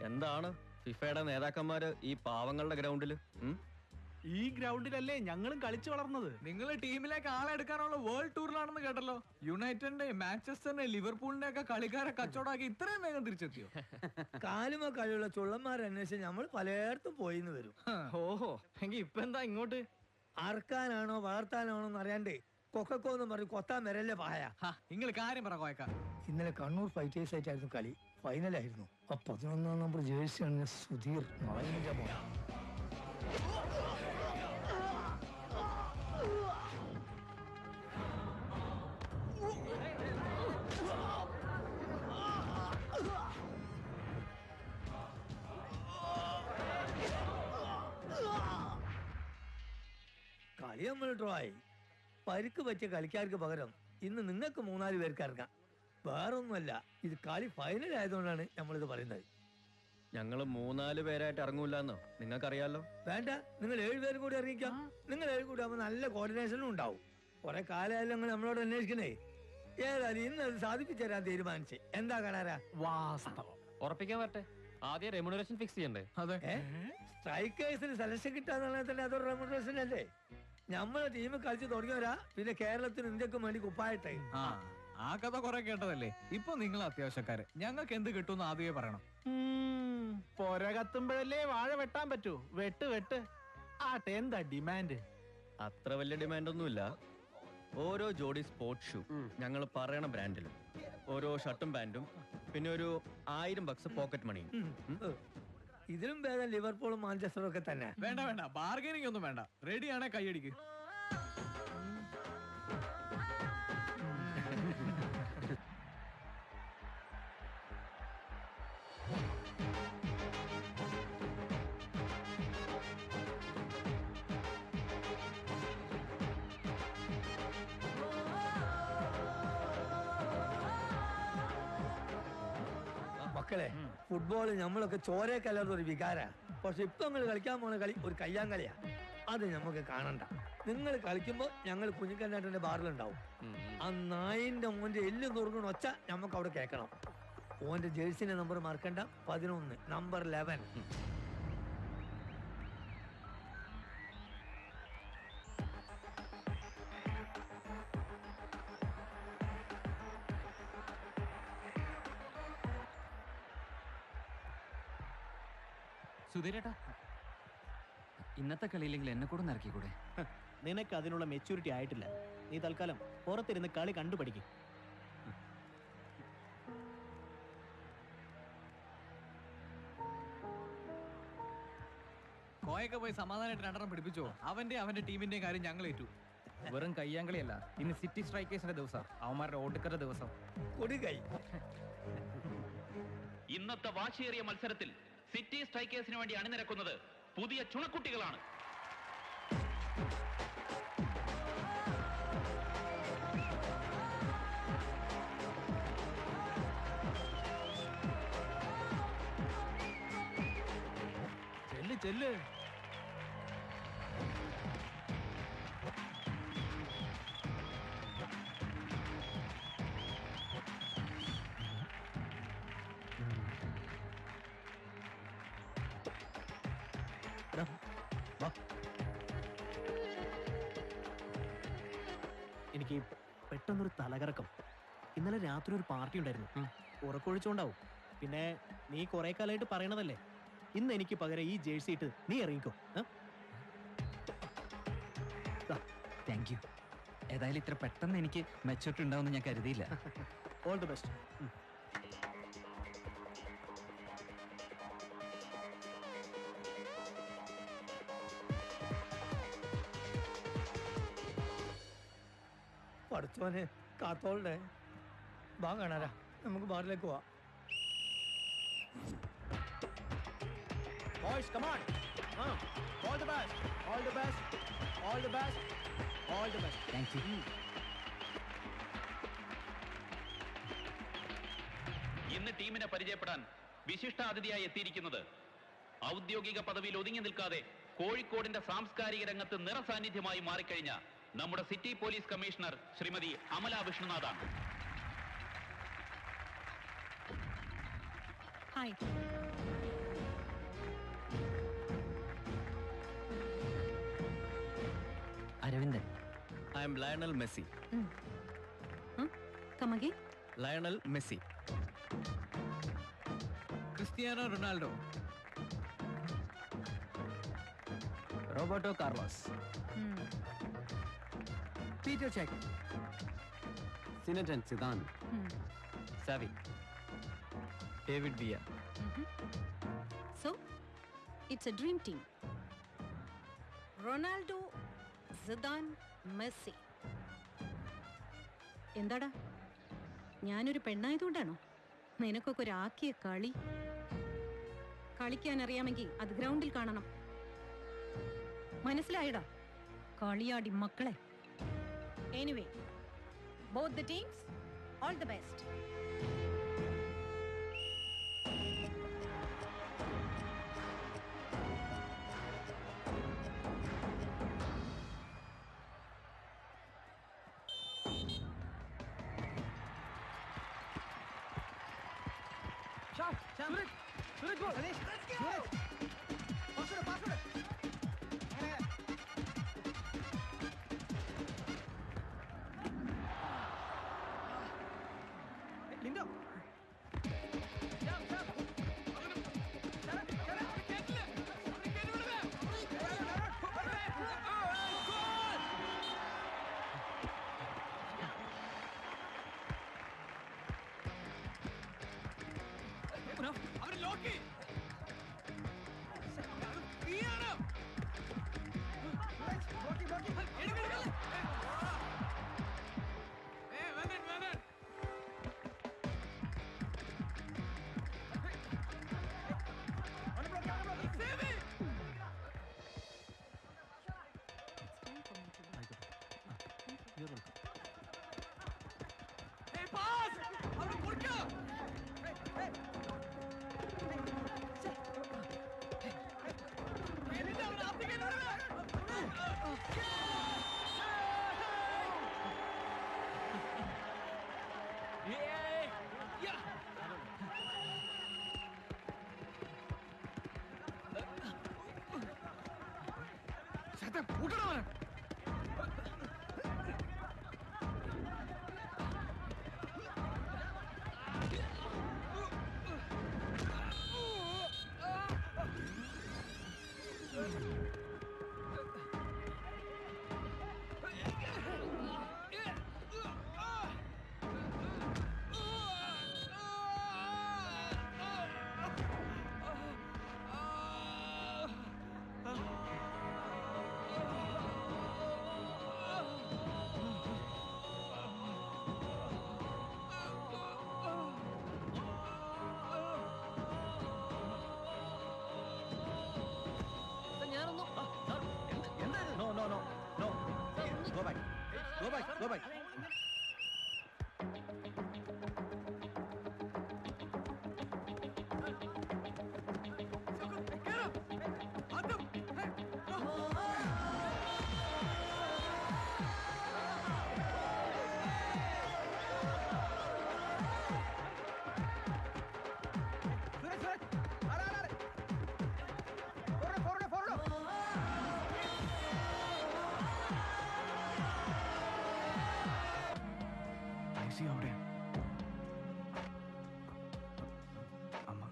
എന്താണ് ഫിഫയുടെ നേതാക്കന്മാര് ഈ പാവങ്ങളുടെ ഗ്രൗണ്ടില്? ഈ ഗ്രൗണ്ടിലല്ലേ ഞങ്ങളും കളിച്ചു വളർന്നത്. നിങ്ങൾ ടീമിലേക്ക് ആളെ എടുക്കാനുള്ള വേൾഡ് ടൂറിലാണെന്ന് കേട്ടല്ലോ. യുണൈറ്റഡിന്റെ, മാഞ്ചസ്റ്ററിന്റെ, ലിവർപൂളിന്റെ ഒക്കെ കളിക്കാരെ കച്ചവടമാക്കി ഇത്രയും വേഗം തിരിച്ചെത്തിയോ? കാലുമ കഴിയുള്ള ചുള്ളന്മാരെ അന്വേഷിച്ച് നമ്മൾ പലയിടത്തും പോയിന്ന് വരും. ഓഹോ, എങ്കി ഇപ്പൊ എന്താ ഇങ്ങോട്ട്? അറക്കാനാണോ വളർത്താനാണോ എന്ന് അറിയാണ്ടേ കൊക്കോന്ന് പറഞ്ഞ് കൊത്താൻ വരല്ലേ പായ. നിങ്ങൾ കാര്യം പറ കോയക്ക. ഇന്നലെ കണ്ണൂർ ഫൈറ്റേഴ്സ് ആയിട്ടായിരുന്നു കളി. ഫൈനലായിരുന്നു. 11 നമ്പർ ജേഴ്സിയാണ് സുധീർ. കളി നമ്മൾ ഡ്രോ ആയി. പരിക്ക് പറ്റിയ കളിക്കാർക്ക് പകരം ഇന്ന് നിങ്ങൾക്ക് 3-4 പേർക്ക് ഇറങ്ങാം. വേറൊന്നുമല്ല, ഇത് കളി ഫൈനൽ ആയതുകൊണ്ടാണ് നമ്മളിത് പറയുന്നത്. ഞങ്ങള് 3-4 പേരായിട്ട് ഇറങ്ങൂലെന്നോ നിങ്ങൾക്കറിയാലോ. വേണ്ട, നിങ്ങൾ 7 പേരും കൂടി ഇറങ്ങിക്കാം. നിങ്ങൾ 7 കൂടി ആകുമ്പോൾ നല്ല കോർഡിനേഷനും ഉണ്ടാവും. കുറെ കാലമായാലും ഞങ്ങൾ നമ്മളോട് അന്വേഷിക്കണേ. ഏതായാലും ഇന്ന് അത് സാധിപ്പിച്ചു തരാൻ തീരുമാനിച്ചേ. എന്താ കണാരാ? വാസ്തവം. ഉറപ്പിക്കാൻ പറ്റേ? ആദ്യം റെമ്യൂണറേഷൻ ഫിക്സ് ചെയ്യണ്ടേ? അതെ, സ്ട്രൈക്കേഴ്സിന് സെലക്ഷൻ കിട്ടാന്നുള്ള തന്നെ അതൊരു റെമ്യൂണറേഷൻ അല്ലേ? നമ്മളെ ടീം കളിച്ച് തുടങ്ങിയവരാ പിന്നെ കേരളത്തിനും ഇന്ത്യക്കും വേണ്ടി കുപ്പായിട്ടെ. ആ കഥ കുറെ കേട്ടതല്ലേ. ഇപ്പൊ നിങ്ങൾ അത്യാവശ്യക്കാര്. ഞങ്ങൾക്ക് എന്ത് കിട്ടുമെന്ന് ആദ്യമേ പറയണം. പൊര കത്തുമ്പോഴല്ലേ വാഴ വെട്ടാൻ പറ്റൂ. വെട്ട് ആട്ടെ, എന്താ ഡിമാൻഡ്? അത്ര വലിയ ഡിമാൻഡ് ഒന്നുമില്ല. ഓരോ ജോഡി സ്പോർട്സ് ഷൂ ഞങ്ങൾ പറയണ ബ്രാൻഡിലും, ഓരോ ഷർട്ടും പാന്റും, പിന്നെ ഒരു $1000 പോക്കറ്റ് മണിയും. ഇതിലും ഭേദം ലിവർപൂളും മാഞ്ചസ്റ്ററും ഒക്കെ തന്നെ. വേണ്ട, ബാർഗനിങ് ഒന്നും വേണ്ട. റെഡിയാണെ കൈയടിക്ക്. മക്കളെ, ഫുട്ബോള് നമ്മളൊക്കെ ചോരേ കലർന്ന ഒരു വികാര. പക്ഷെ ഇപ്പൊ നിങ്ങൾ കളിക്കാൻ പോണ കളി ഒരു കയ്യാങ്കളിയാ. അത് നമുക്ക് കാണണ്ട. നിങ്ങൾ കളിക്കുമ്പോ ഞങ്ങൾ കുഞ്ഞിക്കണ്ണാട്ടന്റെ ബാറിലുണ്ടാവും. ആ നായിന്റെ മോന്റെ എല്ലും തുറങ്ങണ ഒച്ച നമുക്ക് അവിടെ കേൾക്കണം. ഓന്റെ ജേഴ്സിന്റെ നമ്പർ മറക്കണ്ട, 11, നമ്പർ 11. സുധീരേട്ടാ, ഇന്നത്തെ കളിയില്ലെങ്കിൽ എന്നെ കൂടെ നിറക്കിക്കൂടെ? നിനക്ക് അതിനുള്ള മെച്യൂരിറ്റി ആയിട്ടില്ല. നീ തൽക്കാലം പുറത്തിരുന്ന് കളി കണ്ടുപഠിക്കും. കോയൊക്കെ പോയി സമാധാനമായിട്ട് 2 പിടിപ്പിച്ചോ. അവന്റെ ടീമിന്റെയും കാര്യം ഞങ്ങൾ ഏറ്റു. വെറും കയ്യാങ്കളിയല്ല, ഇന്ന് സിറ്റി സ്ട്രൈക്കേഴ്സിന്റെ ദിവസം, അവന്മാരുടെ ഓട്ടുക്കരുടെ ദിവസം. കൊടുകൈ. ഇന്നത്തെ വാശിയേറിയ മത്സരത്തിൽ സിറ്റി സ്ട്രൈക്കേഴ്സിന് വേണ്ടി അണിനിരക്കുന്നത് പുതിയ ചുണക്കുട്ടികളാണ്. ചെല്ല്. എനിക്ക് പെട്ടെന്നൊരു തലകറക്കം. ഇന്നലെ രാത്രി ഒരു പാർട്ടി ഉണ്ടായിരുന്നു. ഉറക്കൊഴിച്ചോണ്ടാവും. പിന്നെ നീ കുറെ കാലമായിട്ട് പറയണതല്ലേ, ഇന്ന് എനിക്ക് പകരം ഈ ജേഴ്സി ഇട്ട് നീ ഇറങ്ങിക്കോ. Thank you. ഏതായാലും ഇത്ര പെട്ടെന്ന് എനിക്ക് മെച്ചൂരിറ്റി ഉണ്ടാവുമെന്ന് ഞാൻ കരുതിയില്ല. All the best. പഠിച്ചോനെ കാത്തോളുടെ. വാ കാണാരാ, നമുക്ക് ബാറിലേക്ക് പോവാം. Boys, come on. All the best. All the best. All the best. All the best. Thank you. ഇന്ന് ടീമിനെ പരിചയപ്പെടാൻ വിശിഷ്ടാതിഥിയായി എത്തിയിരിക്കുന്നത് ഔദ്യോഗിക പദവിയിൽ ഒതുങ്ങി നിൽക്കാതെ കോഴിക്കോടിന്റെ സാംസ്കാരിക രംഗത്ത് നിറസാന്നിധ്യമായി മാറിക്കഴിഞ്ഞ നമ്മുടെ city police commissioner Shrimati Amala വിഷ്ണുനാഥാണ്. Hi. Aravindan. I am Lionel Messi. Come again? Lionel Messi. Cristiano Ronaldo. Roberto Carlos. Petr Cech. Zinedine Zidane. Xavi. David Villa. So, it's a dream team. Ronaldo, Zidane, Messi. എന്താടാ, ഞാനൊരു പെണ്ണായതുകൊണ്ടാണോ നിനക്കൊക്കെ ഒരു ആക്കിയ കളി? കളിക്കാൻ അറിയാമെങ്കിൽ അത് ഗ്രൗണ്ടിൽ കാണണം. മനസ്സിലായടാ, കളിയാടി മക്കളെ. Anyway, both the teams, all the best. Go back. അവിടെ അമ്മ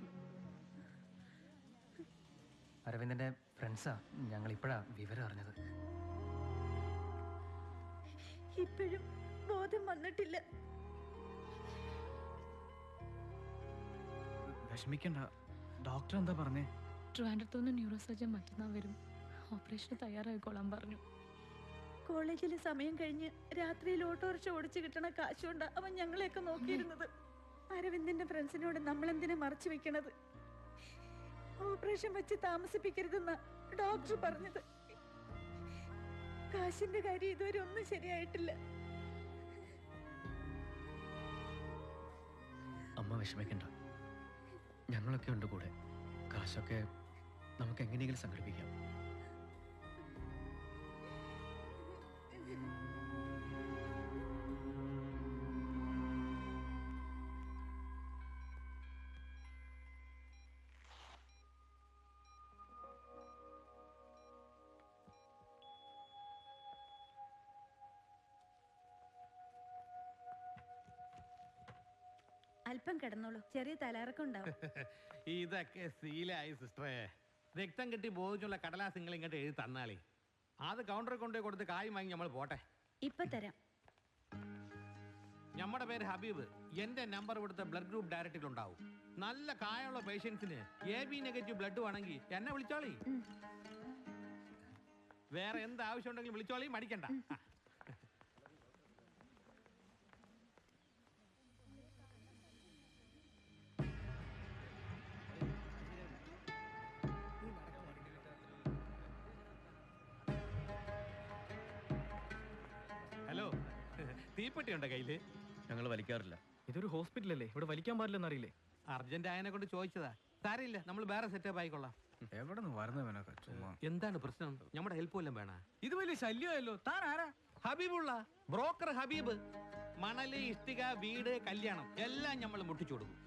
അരവിന്ദന്റെ ഫ്രണ്ട്സാ. ഞങ്ങൾ ഇപ്പോഴാ വിവരം അറിഞ്ഞത്. ഇപ്പോഴും ബോധം വന്നിട്ടില്ല. വിഷമിക്കണ്ട. ഡോക്ടർ എന്താ പറഞ്ഞേ? ട്രിവാൻഡ്രത്തുനിന്ന് ന്യൂറോ സർജൻ മറ്റന്നാൾ വരും. ഓപ്പറേഷന് തയ്യാറായിക്കോളാൻ പറഞ്ഞു. കോളേജിലെ സമയം കഴിഞ്ഞ് രാത്രിയിൽ ഓട്ടോറിക്ഷ ഓടിച്ചു കിട്ടണ കാശുകൊണ്ട് അവൻ ഞങ്ങളെയൊക്കെ നോക്കിയിരുന്നത്. അരവിന്ദന്റെ ഫ്രണ്ട്സിനോട് നമ്മളെന്തിനാ മറച്ചു വെക്കണത്? ഓപ്പറേഷൻ വെച്ച് താമസിപ്പിക്കരുതെന്ന ഡോക്ടർ പറഞ്ഞത്. കാശിന്റെ കാര്യം ഇതുവരെ ഒന്നും ശരിയായിട്ടില്ല. അമ്മ വിഷമിക്കണ്ട, ഞങ്ങളൊക്കെ ഉണ്ട് കൂടെ. കാശൊക്കെ നമുക്ക് എങ്ങനെയെങ്കിലും സംഘടിപ്പിക്കാം. ഇപ്പം കിടന്നോളൂ, ചെറിയ തലയിറക്കം ഉണ്ടാവും. ഇതൊക്കെ ശീലായി സിസ്റ്ററെ. രക്തം കെട്ടി ബോധിച്ചുള്ള കടലാസ് നിങ്ങൾ ഇങ്ങോട്ട് എഴുതി തന്നാളി. അത് കൗണ്ടറിൽ കൊണ്ടുപോയി കൊടുത്ത് കായ് വാങ്ങി നമ്മൾ പോട്ടെ. ഇപ്പൊ തരാം. നമ്മുടെ പേര് ഹബീബ്. എന്റെ നമ്പർ ഇവിടുത്തെ ബ്ലഡ് ഗ്രൂപ്പ് ഡയറക്റ്റിൽ ഉണ്ടാവും. നല്ല കായുള്ള പേഷ്യൻസിന് AB നെഗറ്റീവ് ബ്ലഡ് വേണമെങ്കിൽ എന്നെ വിളിച്ചോളി. വേറെ എന്ത് ആവശ്യം ഉണ്ടെങ്കിലും വിളിച്ചോളി, മടിക്കണ്ട. ഹലോ, തീപ്പെട്ടി ഉണ്ടോ കയ്യില്? ഞങ്ങൾ വലിക്കാറില്ല. ഇതൊരു ഹോസ്പിറ്റലല്ലേ, ഇവിടെ വലിക്കാൻ പാടില്ലെന്ന് അറിയില്ലേ? അർജന്റ് ആയതിനെ കൊണ്ട് ചോദിച്ചതാ. സാരമില്ല, നമ്മൾ വേറെ സെറ്റപ്പ് ആയിക്കൊള്ളാം. എവിടെ നിന്ന് വരുന്നവനൊക്കെ ചുമ്മാ. എന്താണ് പ്രശ്നം? നമ്മുടെ ഹെൽപ്പ് വല്ലതും വേണ? ഇത് വലിയ ശല്യമല്ലോ. താൻ ആരാ? ഹബീബുള്ള ബ്രോക്കർ ഹബീബ്. മണല്, ഇഷ്ടിക, വീട്, കല്യാണം എല്ലാം നമ്മൾ മുട്ടിച്ചു കൊടുക്കും.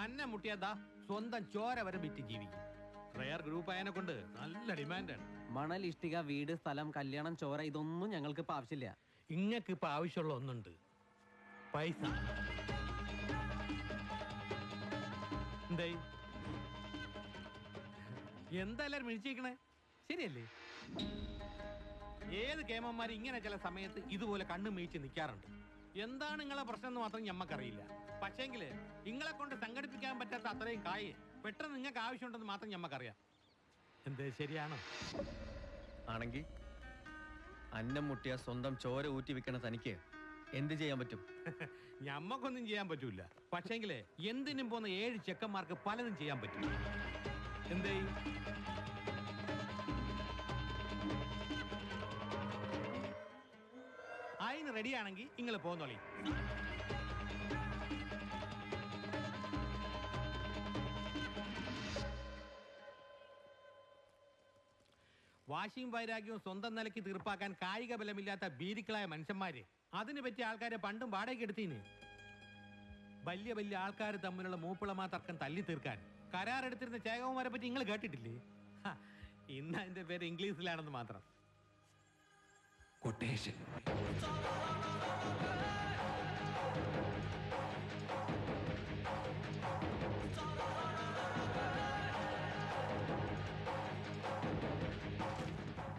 അന്നെ മുട്ടിയതാ സ്വന്തം ചോര വരെ വിറ്റ് ജീവിക്കും. റയർ ഗ്രൂപ്പ് ആയതിനെ കൊണ്ട് നല്ല ഡിമാൻഡാണ്. മണൽ, ഇഷ്ടിക, വീട്, സ്ഥലം, കല്യാണം, ചോര ഇതൊന്നും ഞങ്ങൾക്ക് ഇപ്പൊ ആവശ്യമില്ല. ഇങ്ങക്ക് ഇപ്പൊ ആവശ്യമുള്ള ഒന്നുണ്ട്, പൈസ. എന്തേ എന്താ എല്ലാരും മിഴിച്ചിരിക്കണേ? ശരിയല്ലേ? ഏത് കേമന്മാർ ഇങ്ങനെ ചില സമയത്ത് ഇതുപോലെ കണ്ണു മീച്ച് നിൽക്കാറുണ്ട്. എന്താണ് നിങ്ങളെ പ്രശ്നം എന്ന് മാത്രം ഞമ്മക്കറിയില്ല. പക്ഷേങ്കില് നിങ്ങളെ കൊണ്ട് സംഘടിപ്പിക്കാൻ പറ്റാത്ത അത്രയും കായ് പെട്ടെന്ന് നിങ്ങൾക്ക് ആവശ്യമുണ്ടെന്ന് മാത്രം ഞമ്മക്കറിയാം. എന്തേ, ശരിയാണോ? ആണെങ്കിൽ അന്നം മുട്ടിയ സ്വന്തം ചോര ഊറ്റി വിൽക്കണ തനിക്ക് എന്ത് ചെയ്യാൻ പറ്റും? ഞമ്മക്കൊന്നും ചെയ്യാൻ പറ്റൂല. പക്ഷേങ്കില് എന്തിനും പോകുന്ന 7 ചെക്കന്മാർക്ക് പലതും ചെയ്യാൻ പറ്റും. എന്തേ? അതിന് റെഡിയാണെങ്കിൽ നിങ്ങൾ പോന്നോളി. വാശിയും വൈരാഗ്യവും സ്വന്തം നിലയ്ക്ക് തീർപ്പാക്കാൻ കായിക ബലമില്ലാത്ത ഭീരുക്കളായ മനുഷ്യന്മാര്, അതിന് പറ്റിയ ആൾക്കാരെ പണ്ടും വാടകയ്ക്ക് എടുത്തീന്. വലിയ വലിയ ആൾക്കാർ തമ്മിലുള്ള മൂപ്പിളമാ തർക്കം തല്ലി തീർക്കാൻ കരാറെടുത്തിരുന്ന ചേകവന്മാരെ പറ്റി നിങ്ങൾ കേട്ടിട്ടില്ലേ? ഇന്ന് അതിന്റെ പേര് ഇംഗ്ലീഷിലാണെന്ന് മാത്രം. കൊട്ടേഷൻ.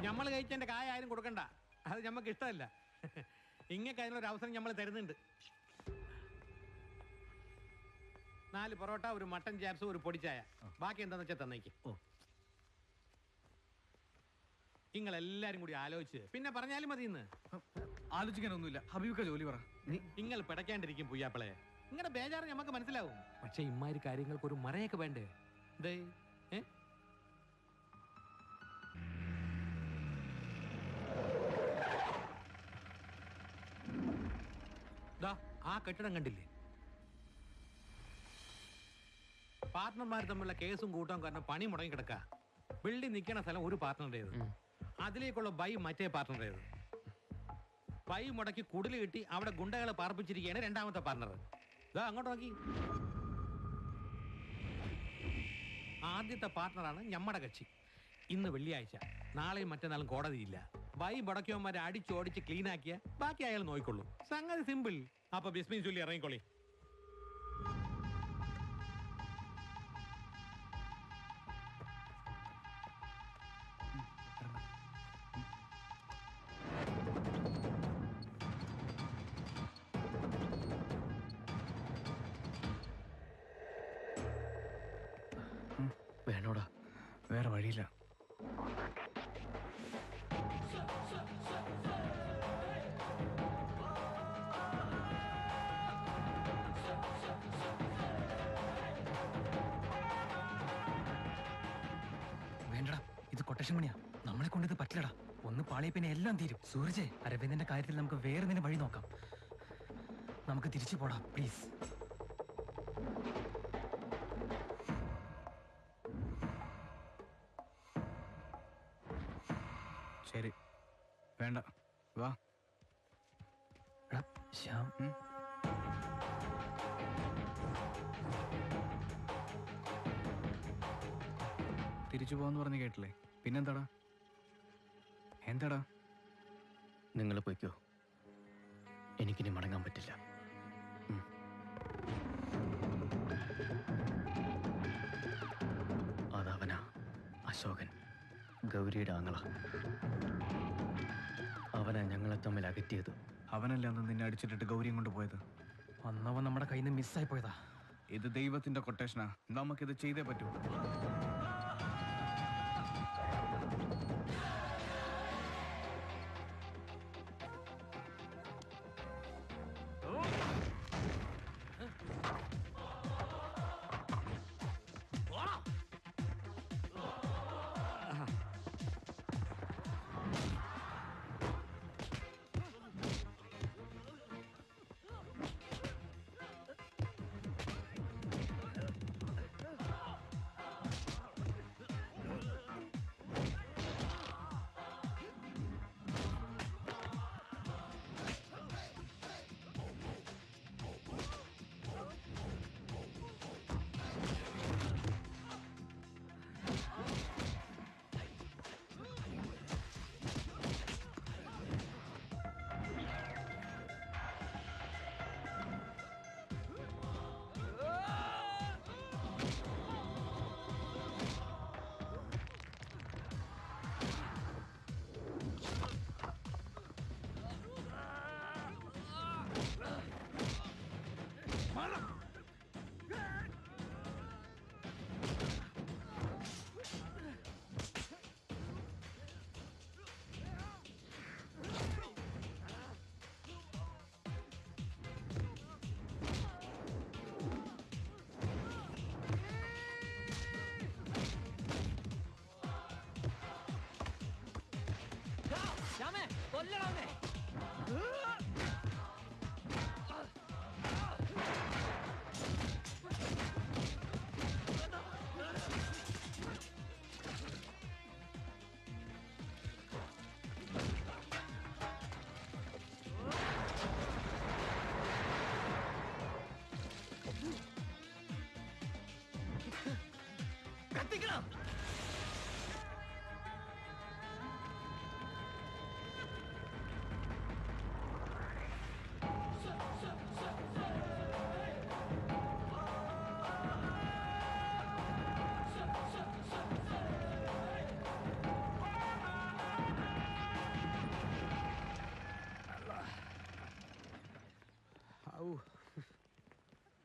നമ്മൾ കഴിച്ചതിന്റെ കായ ആരും കൊടുക്കണ്ട, അത് ഞമ്മക്ക് ഇഷ്ടമല്ല. ഇങ്ങക്ക് അതിനൊരു അവസരം നമ്മൾ തരുന്നുണ്ട്. 4 പൊറോട്ട, ഒരു മട്ടൻ ചാപ്സും, ഒരു പൊടിച്ചായ. ബാക്കി എന്താന്ന് വെച്ചാൽ തന്നേക്ക്. നിങ്ങൾ എല്ലാരും കൂടി ആലോചിച്ച് പിന്നെ പറഞ്ഞാലും മതി. ഇന്ന് ആലോചിക്കാനൊന്നുമില്ല. ഹബീബിക്ക ജോലി പറ. നിങ്ങൾ പിടയ്ക്കാണ്ടിരിക്കും പുയ്യാപ്പിളെ. നിങ്ങളുടെ ബേജാറ് നമുക്ക് മനസ്സിലാവും. പക്ഷെ ഇമ്മാതിരി കാര്യങ്ങൾക്ക് ഒരു മറയൊക്കെ വേണ്ടേ? ദേ ആ കെട്ടിടം കണ്ടില്ലേ? പാർട്ട്ണർമാർ തമ്മിലുള്ള കേസും കൂട്ടവും കാരണം പണി മുടങ്ങി കിടക്ക. ബിൽഡിംഗ് നിൽക്കുന്ന സ്ഥലം ഒരു പാർട്ട്ണറുടേത്, അതിലേക്കുള്ള ബൈ മറ്റേ പാർട്ട്ണറുടേത്. ബൈ മുടക്കി കുടില് കിട്ടി അവിടെ ഗുണ്ടകളെ പാർപ്പിച്ചിരിക്കുകയാണ് രണ്ടാമത്തെ പാർട്ണർ. ഇതാ അങ്ങോട്ട് നോക്കി. ആദ്യത്തെ പാർട്ട്ണറാണ് ഞമ്മടെ കക്ഷി. ഇന്ന് വെള്ളിയാഴ്ച, നാളെയും മറ്റന്നാളും കോടതിയില്ല. ബൈ മുടക്കിയവന്മാരെ അടിച്ചോടിച്ച് ക്ലീൻ ആക്കിയ ബാക്കി അയാൾ നോക്കിക്കൊള്ളൂ. സംഗതി സിമ്പിൾ. അപ്പൊ ബിസ്മിൻ ചൊല്ലി ഇറങ്ങിക്കൊള്ളി. വേണോടാ, വേറെ വഴിയില്ല. വേണ്ടടാ, ഇത് കൊട്ടേഷൻ പണിയാ. നമ്മളെ കൊണ്ട് ഇത് പറ്റില്ലടാ. ഒന്ന് പാളിയ പിന്നെ എല്ലാം തീരും. സൂരജ്, അരവിന്ദന്റെ കാര്യത്തിൽ നമുക്ക് വേറെ എന്തെങ്കിലും വഴി നോക്കാം. നമുക്ക് തിരിച്ചു പോടാ പ്ലീസ്. ശരി, വേണ്ട, വാ. ശ്യാം, തിരിച്ചു പോവാന്ന് പറഞ്ഞ് കേട്ടില്ലേ? പിന്നെന്താടാ? എന്താടാ? നിങ്ങൾ പോയിക്കോ, എനിക്കിനി മടങ്ങാൻ പറ്റില്ല. അശോകൻ ഗൗരിയുടെ ആങ്ങള. അവനാ ഞങ്ങളെ തമ്മിൽ അകറ്റിയത്. അവനല്ലേ അന്ന് നിന്നെ അടിച്ചിട്ടിട്ട് ഗൗരിയും കൊണ്ട് പോയത്? അന്നവൻ നമ്മുടെ കയ്യിൽ നിന്ന് മിസ്സായി പോയതാ. ഇത് ദൈവത്തിന്റെ കൊട്ടേഷനാ. നമുക്കിത് ചെയ്തേ പറ്റൂ.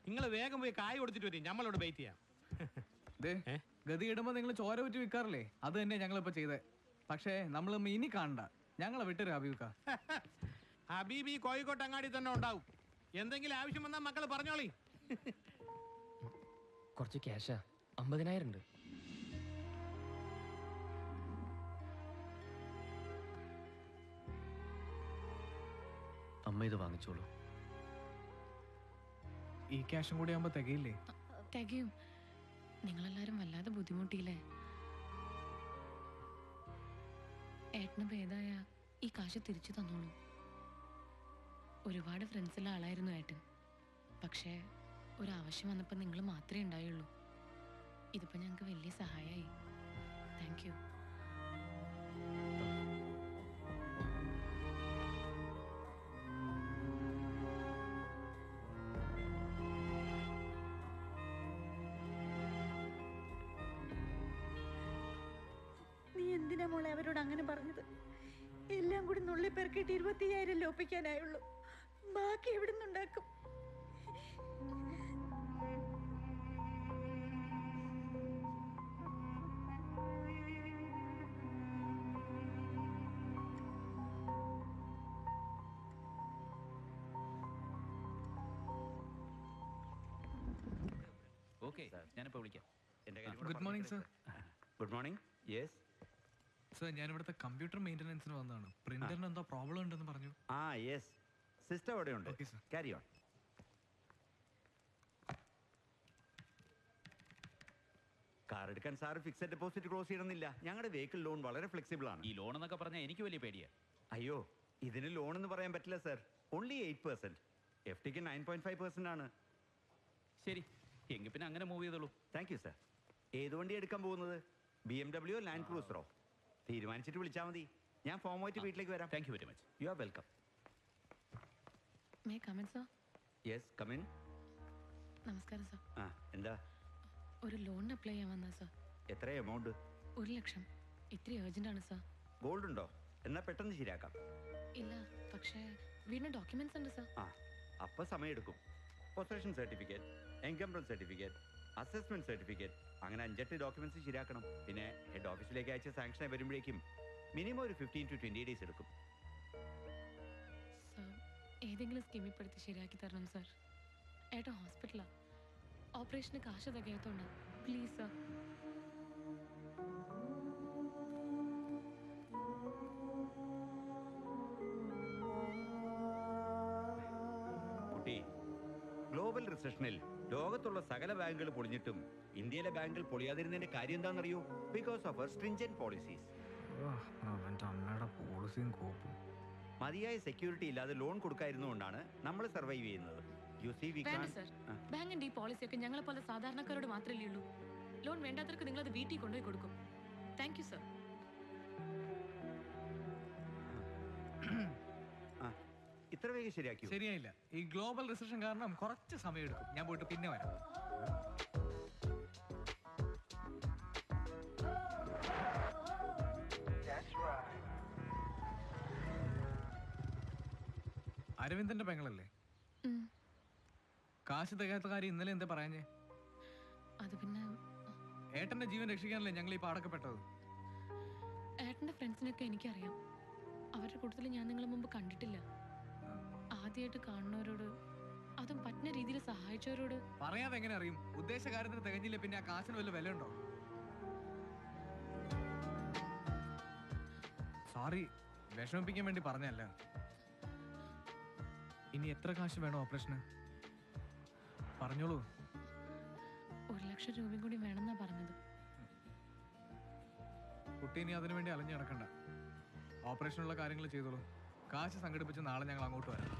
നിങ്ങൾ വേഗം പോയി കായ് കൊടുത്തിട്ട് വരും, നമ്മളോട് വെയിറ്റ് ചെയ്യാം. ഗതി ഇടുമ്പോ നിങ്ങൾ ചോര വിറ്റ് വിൽക്കാറില്ലേ? അത് തന്നെ ഞങ്ങളിപ്പോ ചെയ്തേ. പക്ഷേ നമ്മൾ ഇനി കാണണ്ട, ഞങ്ങളെ വിട്ടൊരു ഹബീബിക്ക. ഹബീബി കോഴിക്കോട്ട് അങ്ങാടി തന്നെ ഉണ്ടാവും. എന്തെങ്കിലും ആവശ്യം വന്നാൽ മക്കള് പറഞ്ഞോളി. കുറച്ച് ക്യാഷാ, 50,000 ഉണ്ട്. അമ്മ ഇത് വാങ്ങിച്ചോളൂ. ഈ ക്യാഷും കൂടി ആകുമ്പോ തികയില്ലേ? തികയും. നിങ്ങളെല്ലാരും വല്ലാതെ ബുദ്ധിമുട്ടിയില്ലേ? ഏട്ടന് ഭേദായ ഈ കാശ് തിരിച്ചു തന്നോളൂ. ഒരുപാട് ഫ്രണ്ട്സുള്ള ആളായിരുന്നു ഏട്ടൻ. പക്ഷേ ഒരാവശ്യം വന്നപ്പോൾ നിങ്ങൾ മാത്രമേ ഉണ്ടായുള്ളൂ. ഇതിപ്പോൾ ഞങ്ങൾക്ക് വലിയ സഹായമായി. Thank you. നീ എന്തിനാ മോളെ അവരോട് അങ്ങനെ പറഞ്ഞത്? എല്ലാം കൂടി നുള്ളി പെറുക്കിയിട്ട് 25,000 ലോപ്പിക്കാനായുള്ളൂ. ബാക്കി എവിടെ നിന്നുണ്ടാക്കും? ഞാനിപ്പോ വിളിക്കാം. Good morning sir. Good morning. Yes sir, ഞാൻ ഇവിടുത്തെ കമ്പ്യൂട്ടർ മെയിൻ്റനൻസിന് വന്നതാണ്. പ്രിന്ററിന് എന്തോ പ്രോബ്ലം ഉണ്ടെന്ന് പറഞ്ഞു. യെസ്, സിസ്റ്റം അവിടെ ഉണ്ട്. Okay sir. Carry on. Car എടുക്കാൻ സാർ ഫിക്സഡ് ഡെപ്പോസിറ്റ് ക്ലോസ് ചെയ്യണമെന്നില്ല. ഞങ്ങളുടെ വെഹിക്കിൾ ലോൺ വളരെ ഫ്ലെക്സിബിൾ ആണ്. ഈ ലോൺ എന്നൊക്കെ പറഞ്ഞാൽ എനിക്ക് വലിയ പേടിയാ. അയ്യോ, ഇതിന് ലോൺ എന്ന് പറയാൻ പറ്റില്ല സർ. ഓൺലി 8%. FTക്ക് 9.5% ആണ്. ശരി, എങ്കിൽ പിന്നെ അങ്ങനെ മൂവ് ചെയ്തോളൂ. Thank you sir. ഏത് വണ്ടി എടുക്കാൻ പോകുന്നത്? BMW ലാൻഡ് ക്രൂസറോ? തീരുമാനിച്ചിട്ട് വിളിച്ചാൽ മതി. ഞാൻ ഫോമായിട്ട് വീട്ടിലേക്ക് വരാം. Thank you very much. You are welcome. May come in sir? Yes, come in. നമസ്കാരം സർ. എന്താ? ഒരു ലോൺ അപ്ലൈ ചെയ്യാൻ വന്നാ സർ. എത്ര എമൗണ്ട്? 1 ലക്ഷം ഇത്തിരി ഏർജന്റ് ആണ് സർ. ഗോൾഡ് ഉണ്ടോ? എന്നാ പെട്ടെന്ന് ശരിയാക്കാം. ഇല്ല, പക്ഷേ വീടിന് ഡോക്യുമെന്റ്സ് ഉണ്ട് സർ. ആ, അപ്പൊ സമയമെടുക്കും. Possession certificate, income certificate, assessment certificate, അങ്ങനെ 5-8 ഡോക്യുമെന്റ്സ് ശരിയാക്കണം. പിന്നെ ഹെഡ് ഓഫീസിലേക്ക് അയച്ച സാങ്ഷനായി വരുമ്പോഴേക്കും മിനിമം ഒരു 15 to 20 ഡേയ്സ് എടുക്കും. സർ, ഏതെങ്കിലും സ്കീമിൽ പെടുത്തി ശരിയാക്കി തരണം സർ. ഏട്ടാ ഹോസ്പിറ്റലാ, ഓപ്പറേഷന് കാശ് തികയാത്തോണ്ടാ. Please sir. കുട്ടി, ഗ്ലോബൽ റിസഷനിൽ ലോകത്തുള്ള സകല ബാങ്കുകൾ പൊളിഞ്ഞിട്ടും ഇന്ത്യയിലെ ബാങ്കുകൾ പൊളിയാതിരുന്നതിന്റെ കാര്യം എന്താണെന്നറിയോ? ബിക്കോസ് ഓഫ് അവർ സ്ട്രിഞ്ചന്റ് പോളിസീസ്. അവന്റെ അമ്മയുടെ പോളിസിയും കോപ്പും. മതിയായ സെക്യൂരിറ്റി ഇല്ലാതെ ലോൺ കൊടുക്കാതിരുന്നുകൊണ്ടാണ് നമ്മൾ സർവൈവ് ചെയ്യുന്നത്. യു സി വി വേണ്ട സർ, ബാങ്കിന്റെ ഈ പോളിസിയൊക്കെ ഞങ്ങളെ പോലെ സാധാരണക്കാരോട് മാത്രമല്ലേ ഉള്ളൂ. ലോൺ വേണ്ടാത്തവർക്ക് നിങ്ങളത് വീട്ടിൽ കൊണ്ടുപോയി കൊടുക്കും. Thank you sir. ഇത്ര വേഗം ശരിയാക്കി? ശരിയായില്ല. ഈ ഗ്ലോബൽ റിസഷൻ കാരണം കുറച്ച് സമയം എടുക്കും. ഞാൻ പോയിട്ട് പിന്നെ വരാം. അരവിന്ദന്റെ പെങ്ങളല്ലേ? കാശ് തികയാത്ത കാര്യം ഇന്നലെ എന്താ പറയാഞ്ഞേ? അത് പിന്നെ ഏട്ടന്റെ ജീവൻ രക്ഷിക്കാനല്ലേ ഞങ്ങൾ ഈ പാടക്കപ്പെട്ടത്. ഏട്ടന്റെ ഫ്രണ്ട്സിനൊക്കെ എനിക്കറിയാം. അവരുടെ കൂട്ടത്തിൽ ഞാൻ നിങ്ങളെ മുമ്പ് കണ്ടിട്ടില്ല. ആദ്യമായിട്ട് കാണുന്നവരോട്, അതും പറ്റുന്ന രീതിയിൽ സഹായിച്ചവരോട് പറയാതെ എങ്ങനെ അറിയും? ഉദ്ദേശ കാര്യത്തിന് തികഞ്ഞില്ല പിന്നെ ആ കാശിന് വല്ല വില ഉണ്ടോ? സോറി, വിഷമിപ്പിക്കാൻ വേണ്ടി പറഞ്ഞല്ല. ഇനി എത്ര കാശ് വേണം ഓപ്പറേഷന്? പറഞ്ഞോളൂ. 1 ലക്ഷം രൂപയും കൂടി വേണമെന്നാ പറഞ്ഞത്. കുട്ടി ഇനി അതിനു വേണ്ടി അലഞ്ഞു നടക്കണ്ട. ഓപ്പറേഷനുള്ള കാര്യങ്ങൾ ചെയ്തോളൂ. കാശ് സംഘടിപ്പിച്ച് നാളെ ഞങ്ങൾ അങ്ങോട്ട് വരാം.